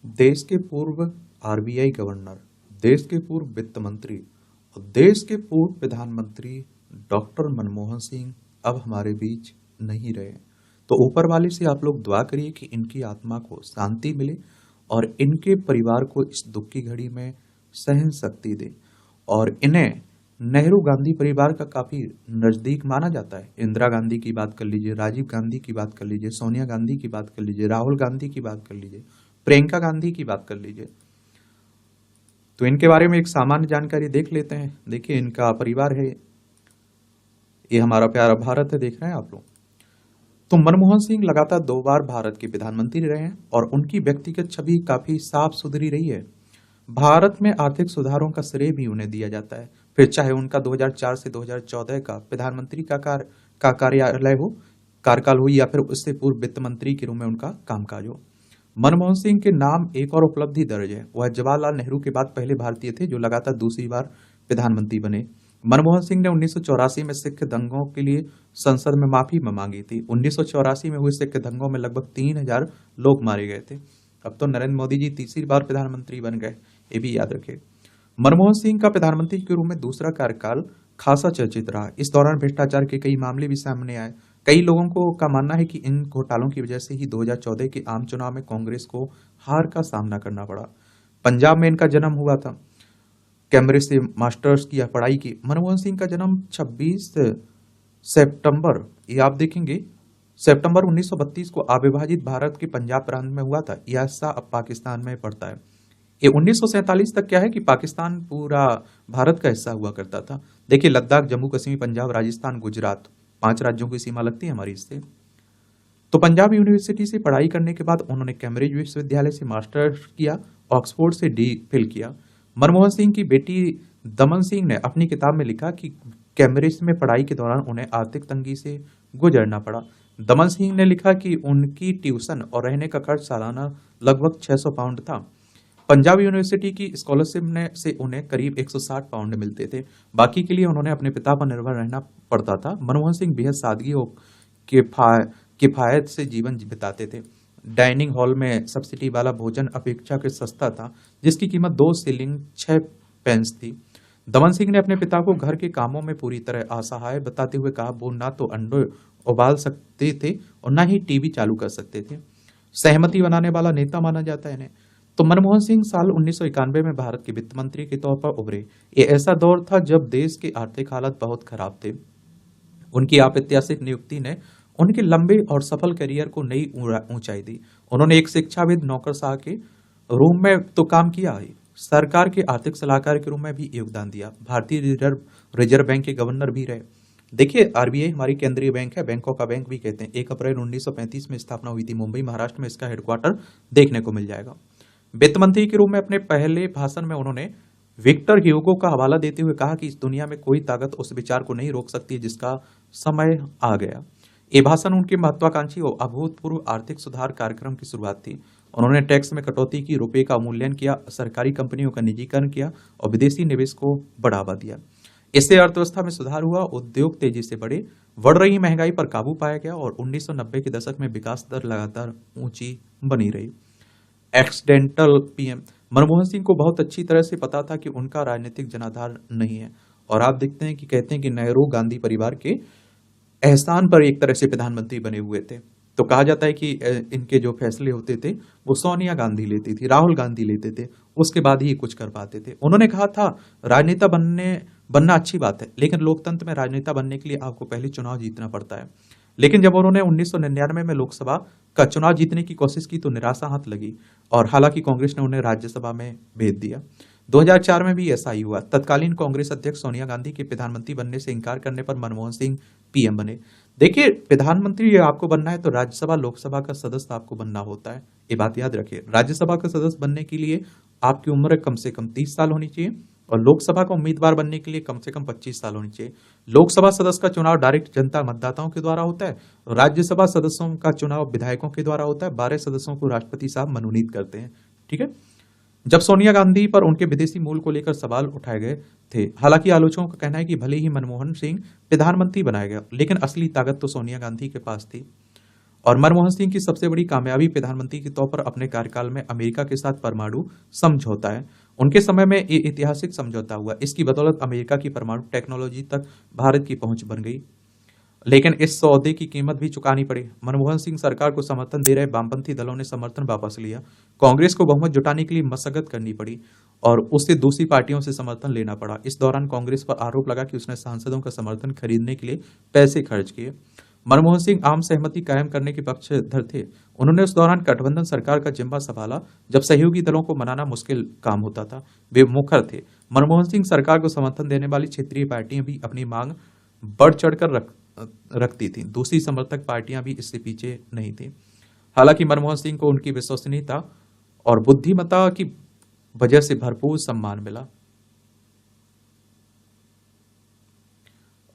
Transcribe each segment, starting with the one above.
देश के पूर्व आरबीआई गवर्नर, देश के पूर्व वित्त मंत्री और देश के पूर्व प्रधानमंत्री डॉक्टर मनमोहन सिंह अब हमारे बीच नहीं रहे। तो ऊपर वाले से आप लोग दुआ करिए कि इनकी आत्मा को शांति मिले और इनके परिवार को इस दुख की घड़ी में सहन शक्ति दे। और इन्हें नेहरू गांधी परिवार का काफी नजदीक माना जाता है। इंदिरा गांधी की बात कर लीजिए, राजीव गांधी की बात कर लीजिए, सोनिया गांधी की बात कर लीजिए, राहुल गांधी की बात कर लीजिए, प्रियंका गांधी की बात कर लीजिए। तो इनके बारे में एक सामान्य जानकारी देख लेते हैं। देखिए, इनका परिवार है, ये हमारा प्यारा भारत है, देख रहे हैं आप लोग। तो मनमोहन सिंह लगातार 2 बार भारत के प्रधानमंत्री रहे हैं और उनकी व्यक्तिगत छवि काफी साफ सुथरी रही है। भारत में आर्थिक सुधारों का श्रेय भी उन्हें दिया जाता है, फिर चाहे उनका 2004 से 2014 का प्रधानमंत्री का कार्यालय हो, कार्यकाल हो, या फिर उससे पूर्व वित्त मंत्री के रूप में उनका कामकाज हो। मनमोहन सिंह के नाम एक और उपलब्धि दर्ज है। वह जवाहरलाल नेहरू के बाद पहले भारतीय थे जो लगातार दूसरी बार प्रधानमंत्री बने। मनमोहन सिंह ने 1984 में सिख दंगों के लिए संसद में माफी मांगी थी। 1984 में हुए सिख दंगों में लगभग 3000 लोग मारे गए थे। अब तो नरेंद्र मोदी जी तीसरी बार प्रधानमंत्री बन गए, ये भी याद रखें। मनमोहन सिंह का प्रधानमंत्री के रूप में दूसरा कार्यकाल खासा चर्चित रहा। इस दौरान भ्रष्टाचार के कई मामले भी सामने आए। कई लोगों को का मानना है कि इन घोटालों की वजह से ही 2014 के आम चुनाव में कांग्रेस को हार का सामना करना पड़ा। पंजाब में इनका जन्म हुआ था। कैम्ब्रिज से मास्टर्स की पढ़ाई की। मनमोहन सिंह का जन्म 26 सितंबर, ये आप देखेंगे, सितंबर 1932 को अविभाजित भारत के पंजाब प्रांत में हुआ था। यह हिस्सा अब पाकिस्तान में पड़ता है। ये 1947 तक क्या है कि पाकिस्तान पूरा भारत का हिस्सा हुआ करता था। देखिए, लद्दाख, जम्मू कश्मीर, पंजाब, राजस्थान, गुजरात, 5 राज्यों की सीमा लगती है हमारी इससे। तो पंजाब यूनिवर्सिटी से पढ़ाई करने के बाद उन्होंने कैम्ब्रिज विश्वविद्यालय से मास्टर्स किया, ऑक्सफोर्ड से डी.फिल किया। मनमोहन सिंह की बेटी दमन सिंह ने अपनी किताब में लिखा कि कैम्ब्रिज में पढ़ाई के दौरान उन्हें आर्थिक तंगी से गुजरना पड़ा। दमन सिंह ने लिखा कि उनकी ट्यूशन और रहने का खर्च सालाना लगभग 600 पाउंड था। पंजाब यूनिवर्सिटी की स्कॉलरशिप से उन्हें करीब 160 पाउंड मिलते थे। बाकी के लिए उन्होंने अपने पिता पर निर्भर रहना पड़ता था। मनमोहन सिंह बेहद सादगी और किफायत से जीवन बिताते थे। डाइनिंग हॉल में सब्सिडी वाला भोजन अपेक्षाकृत सस्ता था, जिसकी कीमत 2 शिलिंग 6 पेंस थी। दमन सिंह ने अपने पिता को घर के कामों में पूरी तरह असहाय बताते हुए कहा, वो ना तो अंडे उबाल सकते थे और ना ही टीवी चालू कर सकते थे। सहमति बनाने वाला नेता माना जाता है इन्हें। तो मनमोहन सिंह साल 1991 में भारत के वित्त मंत्री के तौर पर उभरे। ये ऐसा दौर था जब देश के आर्थिक हालात बहुत खराब थे। उनकी अप्रत्याशित नियुक्ति ने उनके लंबे और सफल करियर को नई ऊंचाई दी। उन्होंने एक शिक्षाविद, नौकरशाह के रूप में तो काम किया ही, सरकार के आर्थिक सलाहकार के रूप में भी योगदान दिया। भारतीय रिजर्व बैंक के गवर्नर भी रहे। देखिए, आरबीआई हमारी केंद्रीय बैंक है, बैंकों का बैंक भी कहते हैं। 1 अप्रैल 1935 में स्थापना हुई थी। मुंबई, महाराष्ट्र में इसका हेडक्वार्टर देखने को मिल जाएगा। वित्त मंत्री के रूप में अपने पहले भाषण में उन्होंने विक्टर ह्यूगो का हवाला देते हुए कहा कि इस दुनिया में कोई ताकत उस विचार को नहीं रोक सकती जिसका समय आ गया। ये भाषण उनके महत्वाकांक्षी और अभूतपूर्व आर्थिक सुधार कार्यक्रम की शुरुआत थी। उन्होंने टैक्स में कटौती की, रुपए का अवमूल्यन किया, सरकारी कंपनियों का निजीकरण किया और विदेशी निवेश को बढ़ावा दिया। इससे अर्थव्यवस्था में सुधार हुआ, उद्योग तेजी से बढ़ रही महंगाई पर काबू पाया गया और 1990 के दशक में विकास दर लगातार ऊंची बनी रही। एक्सीडेंटल पीएम मनमोहन सिंह को बहुत अच्छी तरह से पता था कि उनका राजनीतिक जनाधार नहीं है, और आप देखते हैं कि कहते हैं कि नेहरू गांधी परिवार के एहसान पर एक तरह से प्रधानमंत्री बने हुए थे। तो कहा जाता है कि इनके जो फैसले होते थे वो सोनिया गांधी लेती थी, राहुल गांधी लेते थे, उसके बाद ही कुछ कर पाते थे। उन्होंने कहा था, राजनेता बनना अच्छी बात है, लेकिन लोकतंत्र में राजनेता बनने के लिए आपको पहले चुनाव जीतना पड़ता है। लेकिन जब उन्होंने 1999 में लोकसभा का चुनाव जीतने की कोशिश की तो निराशा हाथ लगी, और हालांकि कांग्रेस ने उन्हें राज्यसभा में भेज दिया। 2004 में भी ऐसा ही हुआ। तत्कालीन कांग्रेस अध्यक्ष सोनिया गांधी के प्रधानमंत्री बनने से इनकार करने पर मनमोहन सिंह पीएम बने। देखिए, प्रधानमंत्री आपको बनना है तो राज्यसभा, लोकसभा का सदस्य आपको बनना होता है, ये बात याद रखिए। राज्यसभा का सदस्य बनने के लिए आपकी उम्र कम से कम 30 साल होनी चाहिए और लोकसभा का उम्मीदवार बनने के लिए कम से कम 25 साल होनी चाहिए। लोकसभा सदस्य का चुनाव डायरेक्ट जनता मतदाताओं के द्वारा होता है। राज्यसभा सदस्यों का चुनाव विधायकों के द्वारा होता है। 12 सदस्यों को राष्ट्रपति साहब मनोनीत करते हैं। ठीक है। जब सोनिया गांधी पर उनके विदेशी मूल को लेकर सवाल उठाए गए थे, हालांकि आलोचकों का कहना है कि भले ही मनमोहन सिंह प्रधानमंत्री बनाया गया, लेकिन असली ताकत तो सोनिया गांधी के पास थी। और मनमोहन सिंह की सबसे बड़ी कामयाबी प्रधानमंत्री के तौर पर अपने कार्यकाल में अमेरिका के साथ परमाणु समझौता है। उनके समय में ये ऐतिहासिक समझौता हुआ। इसकी बदौलत अमेरिका की परमाणु टेक्नोलॉजी तक भारत की पहुंच बन गई। लेकिन इस सौदे की कीमत भी चुकानी पड़ी। मनमोहन सिंह सरकार को समर्थन दे रहे वामपंथी दलों ने समर्थन वापस लिया। कांग्रेस को बहुमत जुटाने के लिए मशक्कत करनी पड़ी और उससे दूसरी पार्टियों से समर्थन लेना पड़ा। इस दौरान कांग्रेस पर आरोप लगा कि उसने सांसदों का समर्थन खरीदने के लिए पैसे खर्च किए। मनमोहन सिंह आम सहमति कायम करने के पक्षधर थे। उन्होंने उस दौरान गठबंधन सरकार का जिम्मा संभाला जब सहयोगी दलों को मनाना मुश्किल काम होता था। वे मुखर थे। मनमोहन सिंह सरकार को समर्थन देने वाली क्षेत्रीय पार्टियां भी अपनी मांग बढ़ चढ़कर रखती थी। दूसरी समर्थक पार्टियां भी इससे पीछे नहीं थी। हालांकि मनमोहन सिंह को उनकी विश्वसनीयता और बुद्धिमत्ता की वजह से भरपूर सम्मान मिला।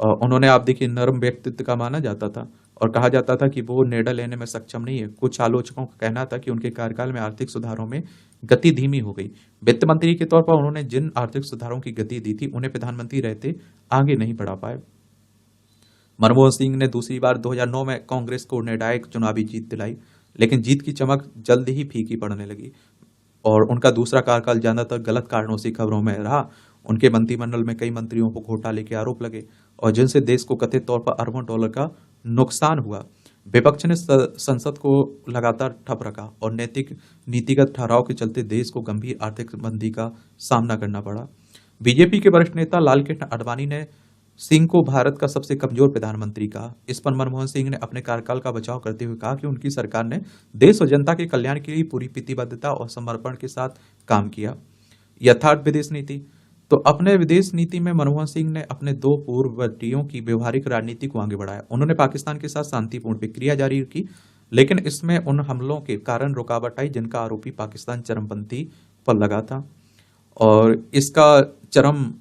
और उन्होंने, आप देखिए, नरम व्यक्तित्व का माना जाता था और कहा जाता था कि वो निर्णय लेने में सक्षम नहीं है। कुछ आलोचकों का कहना था कि उनके कार्यकाल में आर्थिक सुधारों में गति धीमी हो गई। वित्त मंत्री के तौर पर उन्होंने जिन आर्थिक सुधारों की गति दी थी उन्हें प्रधानमंत्री रहते आगे नहीं बढ़ा पाए। मनमोहन सिंह ने दूसरी बार 2009 में कांग्रेस को निर्णायक चुनावी जीत दिलाई, लेकिन जीत की चमक जल्द ही फीकी पड़ने लगी और उनका दूसरा कार्यकाल ज्यादातर गलत कारणों से खबरों में रहा। उनके मंत्रिमंडल में कई मंत्रियों को घोटाले के आरोप लगे और जिनसे देश को कथित तौर पर अरबों डॉलर का नुकसान हुआ। विपक्ष ने संसद को लगातार ठप रखा और नैतिक नीतिगत ठहराव के चलते देश को गंभीर आर्थिक मंदी का सामना करना पड़ा। बीजेपी के वरिष्ठ नेता लालकृष्ण आडवाणी ने सिंह को भारत का सबसे कमजोर प्रधानमंत्री कहा। इस पर मनमोहन सिंह ने अपने कार्यकाल का बचाव करते हुए कहा कि उनकी सरकार ने देश और जनता के कल्याण के लिए पूरी प्रतिबद्धता और समर्पण के साथ काम किया। यथार्थ विदेश नीति। तो अपने विदेश नीति में मनमोहन सिंह ने अपने दो पूर्ववर्तियों की व्यवहारिक राजनीति को आगे बढ़ाया। उन्होंने पाकिस्तान के साथ शांतिपूर्ण प्रक्रिया जारी की, लेकिन इसमें उन हमलों के कारण रुकावट आई जिनका आरोपी पाकिस्तान चरमपंथी पर लगा था और इसका चरम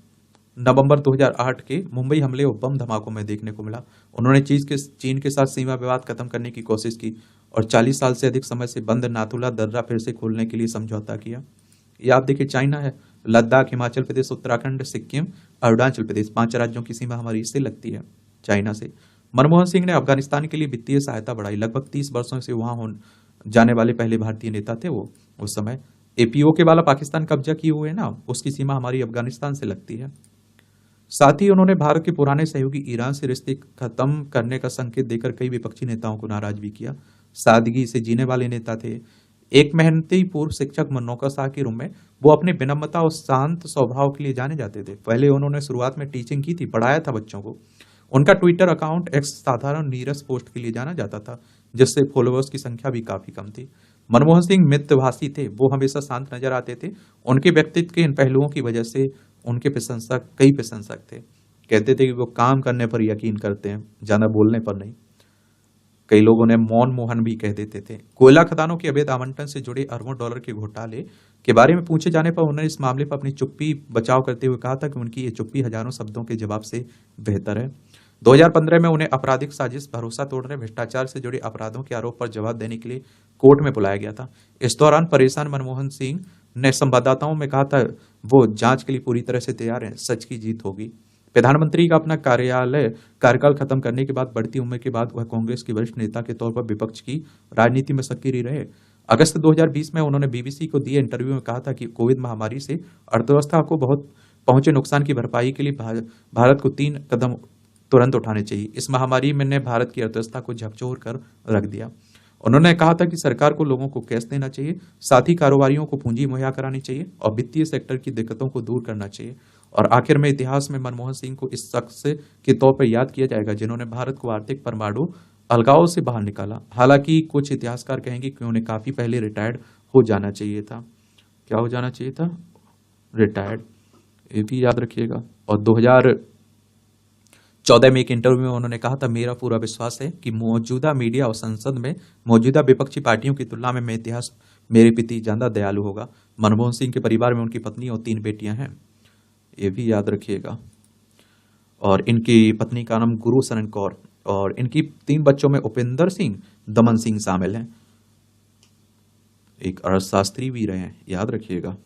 नवंबर 2008 के मुंबई हमले और बम धमाकों में देखने को मिला। उन्होंने चीन के साथ सीमा विवाद खत्म करने की कोशिश की और 40 साल से अधिक समय से बंद नाथुला दर्रा फिर से खोलने के लिए समझौता किया। ये आप देखिए, चाइना है, लद्दाख, हिमाचल प्रदेश, उत्तराखंड, सिक्किम, अरुणाचल प्रदेश, 5 राज्यों की सीमा हमारी इससे लगती है, चाइना से। मनमोहन सिंह ने अफगानिस्तान के लिए वित्तीय सहायता बढ़ाई। लगभग 30 वर्षों से वहां जाने वाले पहले भारतीय नेता थे वो। उस समय एपीओ के वाला पाकिस्तान कब्जा किए हुए ना, उसकी सीमा हमारी अफगानिस्तान से लगती है। साथ ही उन्होंने भारत के पुराने सहयोगी ईरान से रिश्ते खत्म करने का संकेत देकर कई विपक्षी नेताओं को नाराज भी किया। सादगी से जीने वाले नेता थे। एक मेहनती पूर्व शिक्षक मनोकर शाह के रूप में वो अपनी विनम्रता और शांत स्वभाव के लिए जाने जाते थे। पहले उन्होंने शुरुआत में टीचिंग की थी, पढ़ाया था बच्चों को। उनका ट्विटर अकाउंट एक साधारण नीरस पोस्ट के लिए जाना जाता था, जिससे फॉलोअर्स की संख्या भी काफी कम थी। मनमोहन सिंह मितभाषी थे, वो हमेशा शांत नजर आते थे। उनके व्यक्तित्व के इन पहलुओं की वजह से उनके कई प्रशंसक थे। कहते थे कि वो काम करने पर यकीन करते हैं, ज्यादा बोलने पर नहीं। कई लोगों ने मौन मोहन भी कह देते थे। कोयला खदानों के अवैध आवंटन से जुड़े अरबों डॉलर के घोटाले के बारे में पूछे जाने पर उन्होंने इस मामले पर अपनी चुप्पी बचाव करते हुए कहा था कि उनकी ये चुप्पी हजारों शब्दों के जवाब से बेहतर है। 2015 में उन्हें आपराधिक साजिश, भरोसा तोड़ने, भ्रष्टाचार से जुड़े अपराधों के आरोप पर जवाब देने के लिए कोर्ट में बुलाया गया था। इस दौरान परेशान मनमोहन सिंह ने संवाददाताओं में कहा था वो जांच के लिए पूरी तरह से तैयार हैं, सच की जीत होगी। प्रधानमंत्री का अपना कार्यकाल खत्म करने के बाद बढ़ती उम्र के बाद वह कांग्रेस के वरिष्ठ नेता के तौर पर विपक्ष की राजनीति में सक्रिय रहे। अगस्त 2020 में उन्होंने बीबीसी को दिए इंटरव्यू में कहा था कि कोविड महामारी से अर्थव्यवस्था को बहुत पहुंचे नुकसान की भरपाई के लिए भारत को 3 कदम तुरंत उठाने चाहिए। इस महामारी ने भारत की अर्थव्यवस्था को झकझोर कर रख दिया। उन्होंने कहा था कि सरकार को लोगों को कैश देना चाहिए, साथ ही कारोबारियों को पूंजी मुहैया करानी चाहिए और वित्तीय सेक्टर की दिक्कतों को दूर करना चाहिए। और आखिर में इतिहास में मनमोहन सिंह को इस शख्स के तौर पर याद किया जाएगा जिन्होंने भारत को आर्थिक परमाणु अलगाव से बाहर निकाला। हालांकि कुछ इतिहासकार कहेंगे कि उन्हें काफी पहले रिटायर्ड हो जाना चाहिए था। क्या हो जाना चाहिए था? रिटायर्ड। ये भी याद रखिएगा। और 2014 में एक इंटरव्यू में उन्होंने कहा था, मेरा पूरा विश्वास है कि मौजूदा मीडिया और संसद में मौजूदा विपक्षी पार्टियों की तुलना में इतिहास मेरे प्रति ज्यादा दयालु होगा। मनमोहन सिंह के परिवार में उनकी पत्नी और 3 बेटियां हैं, ये भी याद रखिएगा। और इनकी पत्नी का नाम गुरुशरण कौर और इनकी 3 बच्चों में उपेंद्र सिंह, दमन सिंह शामिल हैं। एक अर्थशास्त्री भी रहे हैं, याद रखिएगा।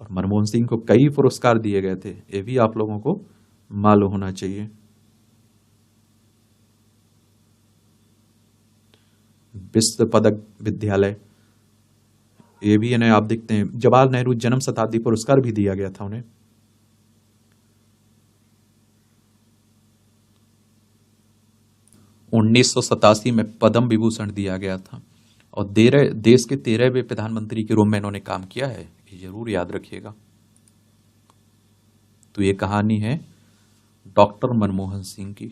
और मनमोहन सिंह को कई पुरस्कार दिए गए थे, ये भी आप लोगों को मालूम होना चाहिए। विश्व पदक विद्यालय, ये भी इन्हें आप देखते हैं। जवाहर नेहरू जन्म शताब्दी पुरस्कार भी दिया गया था उन्हें। 1987 में पद्म विभूषण दिया गया था। और देश के 13वें प्रधानमंत्री के रूप में इन्होंने काम किया है, ये जरूर याद रखिएगा। तो ये कहानी है डॉक्टर मनमोहन सिंह की।